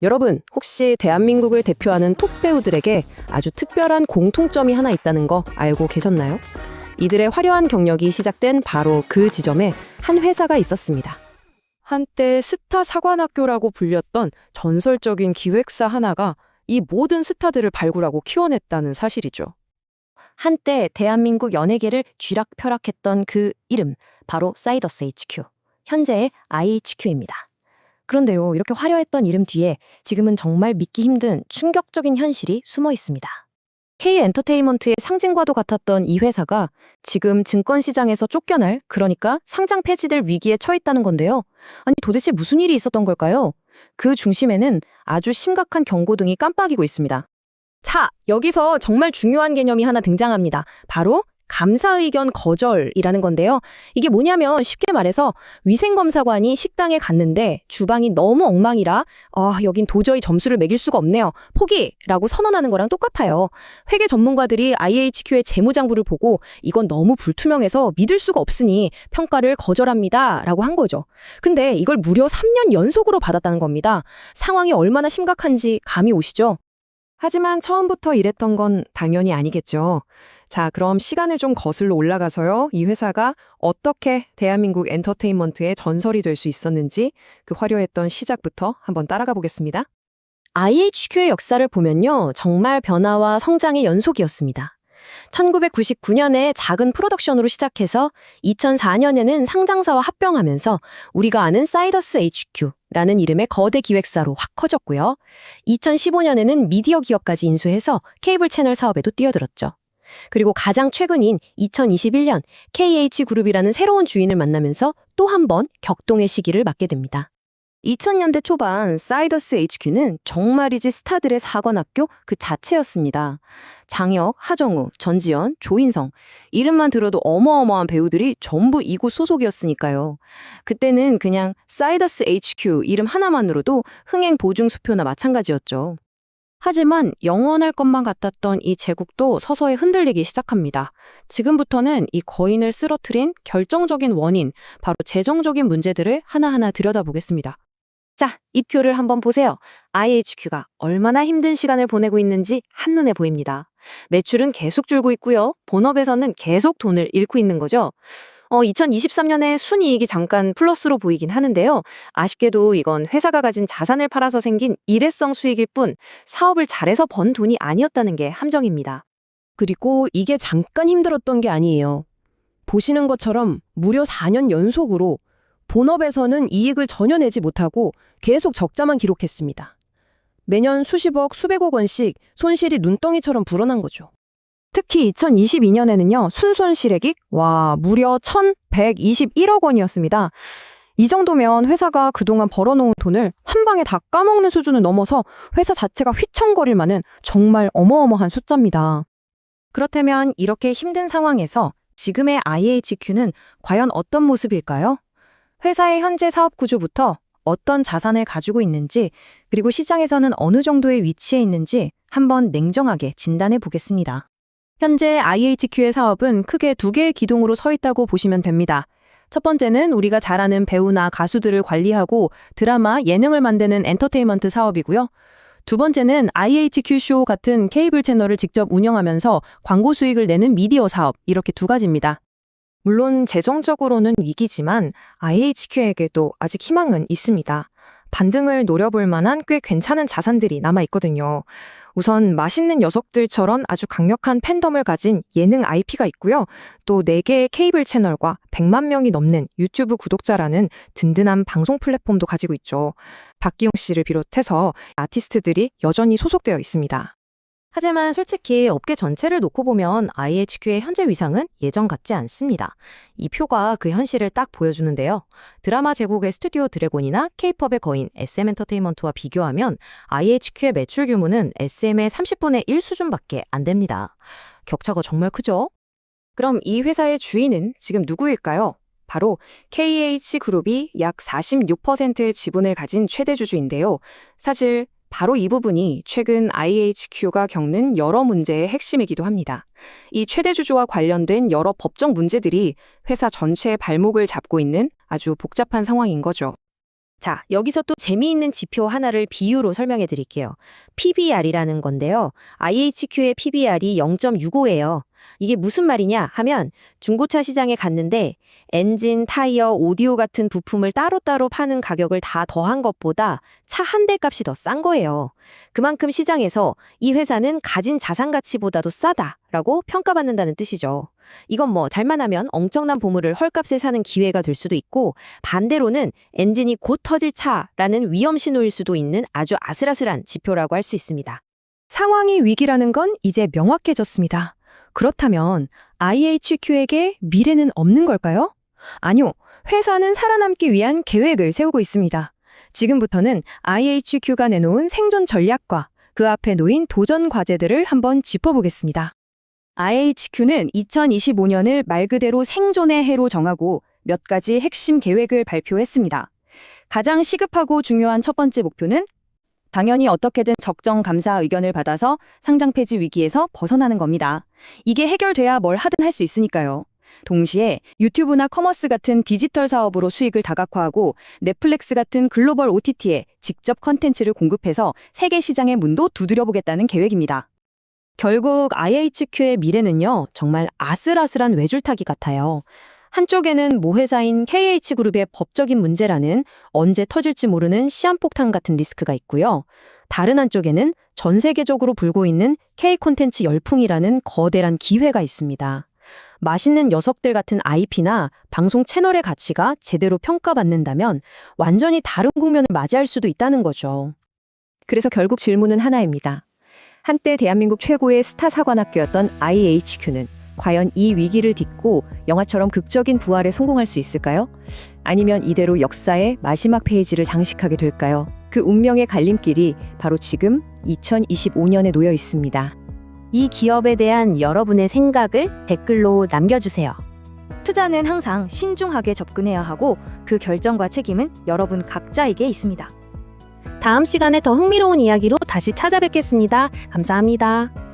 여러분, 혹시 대한민국을 대표하는 톱 배우들에게 아주 특별한 공통점이 하나 있다는 거 알고 계셨나요? 이들의 화려한 경력이 시작된 바로 그 지점에 한 회사가 있었습니다. 한때 스타 사관학교라고 불렸던 전설적인 기획사 하나가 이 모든 스타들을 발굴하고 키워냈다는 사실이죠. 한때 대한민국 연예계를 쥐락펴락했던 그 이름, 바로 사이더스 HQ, 현재의 IHQ입니다. 그런데요, 이렇게 화려했던 이름 뒤에 지금은 정말 믿기 힘든 충격적인 현실이 숨어 있습니다. K엔터테인먼트의 상징과도 같았던 이 회사가 지금 증권시장에서 쫓겨날, 그러니까 상장 폐지될 위기에 처했다는 건데요. 아니, 도대체 무슨 일이 있었던 걸까요? 그 중심에는 아주 심각한 경고등이 깜빡이고 있습니다. 자, 여기서 정말 중요한 개념이 하나 등장합니다. 바로 감사 의견 거절이라는 건데요. 이게 뭐냐면 쉽게 말해서 위생검사관이 식당에 갔는데 주방이 너무 엉망이라 여긴 도저히 점수를 매길 수가 없네요. 포기라고 선언하는 거랑 똑같아요. 회계 전문가들이 IHQ의 재무장부를 보고 이건 너무 불투명해서 믿을 수가 없으니 평가를 거절합니다 라고 한 거죠. 근데 이걸 무려 3년 연속으로 받았다는 겁니다. 상황이 얼마나 심각한지 감이 오시죠? 하지만 처음부터 이랬던 건 당연히 아니겠죠. 자, 그럼 시간을 좀 거슬러 올라가서요. 이 회사가 어떻게 대한민국 엔터테인먼트의 전설이 될 수 있었는지 그 화려했던 시작부터 한번 따라가 보겠습니다. IHQ의 역사를 보면요. 정말 변화와 성장의 연속이었습니다. 1999년에 작은 프로덕션으로 시작해서 2004년에는 상장사와 합병하면서 우리가 아는 사이더스 HQ라는 이름의 거대 기획사로 확 커졌고요. 2015년에는 미디어 기업까지 인수해서 케이블 채널 사업에도 뛰어들었죠. 그리고 가장 최근인 2021년 KH그룹이라는 새로운 주인을 만나면서 또 한 번 격동의 시기를 맞게 됩니다. 2000년대 초반 사이더스 HQ는 정말이지 스타들의 사관학교 그 자체였습니다. 장혁, 하정우, 전지현, 조인성 이름만 들어도 어마어마한 배우들이 전부 이곳 소속이었으니까요. 그때는 그냥 사이더스 HQ 이름 하나만으로도 흥행 보증 수표나 마찬가지였죠. 하지만 영원할 것만 같았던 이 제국도 서서히 흔들리기 시작합니다. 지금부터는 이 거인을 쓰러뜨린 결정적인 원인, 바로 재정적인 문제들을 하나하나 들여다보겠습니다. 자, 이 표를 한번 보세요. IHQ가 얼마나 힘든 시간을 보내고 있는지 한눈에 보입니다. 매출은 계속 줄고 있고요. 본업에서는 계속 돈을 잃고 있는 거죠. 2023년에 순이익이 잠깐 플러스로 보이긴 하는데요. 아쉽게도 이건 회사가 가진 자산을 팔아서 생긴 일회성 수익일 뿐 사업을 잘해서 번 돈이 아니었다는 게 함정입니다. 그리고 이게 잠깐 힘들었던 게 아니에요. 보시는 것처럼 무려 4년 연속으로 본업에서는 이익을 전혀 내지 못하고 계속 적자만 기록했습니다. 매년 수십억, 수백억 원씩 손실이 눈덩이처럼 불어난 거죠. 특히 2022년에는요, 순손실액이 무려 1,121억 원이었습니다. 이 정도면 회사가 그동안 벌어놓은 돈을 한 방에 다 까먹는 수준을 넘어서 회사 자체가 휘청거릴 만한 정말 어마어마한 숫자입니다. 그렇다면 이렇게 힘든 상황에서 지금의 IHQ는 과연 어떤 모습일까요? 회사의 현재 사업 구조부터 어떤 자산을 가지고 있는지, 그리고 시장에서는 어느 정도의 위치에 있는지 한번 냉정하게 진단해 보겠습니다. 현재 IHQ의 사업은 크게 두 개의 기둥으로 서 있다고 보시면 됩니다. 첫 번째는 우리가 잘 아는 배우나 가수들을 관리하고 드라마, 예능을 만드는 엔터테인먼트 사업이고요. 두 번째는 IHQ쇼 같은 케이블 채널을 직접 운영하면서 광고 수익을 내는 미디어 사업, 이렇게 두 가지입니다. 물론 재정적으로는 위기지만 IHQ에게도 아직 희망은 있습니다. 반등을 노려볼 만한 꽤 괜찮은 자산들이 남아있거든요. 우선 맛있는 녀석들처럼 아주 강력한 팬덤을 가진 예능 IP가 있고요. 또 4개의 케이블 채널과 100만 명이 넘는 유튜브 구독자라는 든든한 방송 플랫폼도 가지고 있죠. 박기영 씨를 비롯해서 아티스트들이 여전히 소속되어 있습니다. 하지만 솔직히 업계 전체를 놓고 보면 IHQ의 현재 위상은 예전 같지 않습니다. 이 표가 그 현실을 딱 보여주는데요. 드라마 제국의 스튜디오 드래곤이나 K-팝의 거인 SM엔터테인먼트와 비교하면 IHQ의 매출 규모는 SM의 30분의 1 수준밖에 안 됩니다. 격차가 정말 크죠? 그럼 이 회사의 주인은 지금 누구일까요? 바로 KH그룹이 약 46%의 지분을 가진 최대 주주인데요. 사실 바로 이 부분이 최근 IHQ가 겪는 여러 문제의 핵심이기도 합니다. 이 최대 주주와 관련된 여러 법적 문제들이 회사 전체의 발목을 잡고 있는 아주 복잡한 상황인 거죠. 자, 여기서 또 재미있는 지표 하나를 비유로 설명해 드릴게요. PBR이라는 건데요. IHQ의 PBR이 0.65예요. 이게 무슨 말이냐 하면 중고차 시장에 갔는데 엔진, 타이어, 오디오 같은 부품을 따로따로 파는 가격을 다 더한 것보다 차 한 대 값이 더 싼 거예요. 그만큼 시장에서 이 회사는 가진 자산 가치보다도 싸다라고 평가받는다는 뜻이죠. 이건 뭐 잘만 하면 엄청난 보물을 헐값에 사는 기회가 될 수도 있고 반대로는 엔진이 곧 터질 차라는 위험 신호일 수도 있는 아주 아슬아슬한 지표라고 할 수 있습니다. 상황이 위기라는 건 이제 명확해졌습니다. 그렇다면 IHQ에게 미래는 없는 걸까요? 아니요. 회사는 살아남기 위한 계획을 세우고 있습니다. 지금부터는 IHQ가 내놓은 생존 전략과 그 앞에 놓인 도전 과제들을 한번 짚어보겠습니다. IHQ는 2025년을 말 그대로 생존의 해로 정하고 몇 가지 핵심 계획을 발표했습니다. 가장 시급하고 중요한 첫 번째 목표는 당연히 어떻게든 적정 감사 의견을 받아서 상장 폐지 위기에서 벗어나는 겁니다. 이게 해결돼야 뭘 하든 할 수 있으니까요. 동시에 유튜브나 커머스 같은 디지털 사업으로 수익을 다각화하고 넷플릭스 같은 글로벌 OTT에 직접 컨텐츠를 공급해서 세계 시장의 문도 두드려보겠다는 계획입니다. 결국 IHQ의 미래는요, 정말 아슬아슬한 외줄타기 같아요. 한쪽에는 모회사인 KH그룹의 법적인 문제라는 언제 터질지 모르는 시한폭탄 같은 리스크가 있고요. 다른 한쪽에는 전 세계적으로 불고 있는 K콘텐츠 열풍이라는 거대한 기회가 있습니다. 맛있는 녀석들 같은 IP나 방송 채널의 가치가 제대로 평가받는다면 완전히 다른 국면을 맞이할 수도 있다는 거죠. 그래서 결국 질문은 하나입니다. 한때 대한민국 최고의 스타 사관학교였던 IHQ는 과연 이 위기를 딛고 영화처럼 극적인 부활에 성공할 수 있을까요? 아니면 이대로 역사의 마지막 페이지를 장식하게 될까요? 그 운명의 갈림길이 바로 지금 2025년에 놓여 있습니다. 이 기업에 대한 여러분의 생각을 댓글로 남겨주세요. 투자는 항상 신중하게 접근해야 하고 그 결정과 책임은 여러분 각자에게 있습니다. 다음 시간에 더 흥미로운 이야기로 다시 찾아뵙겠습니다. 감사합니다.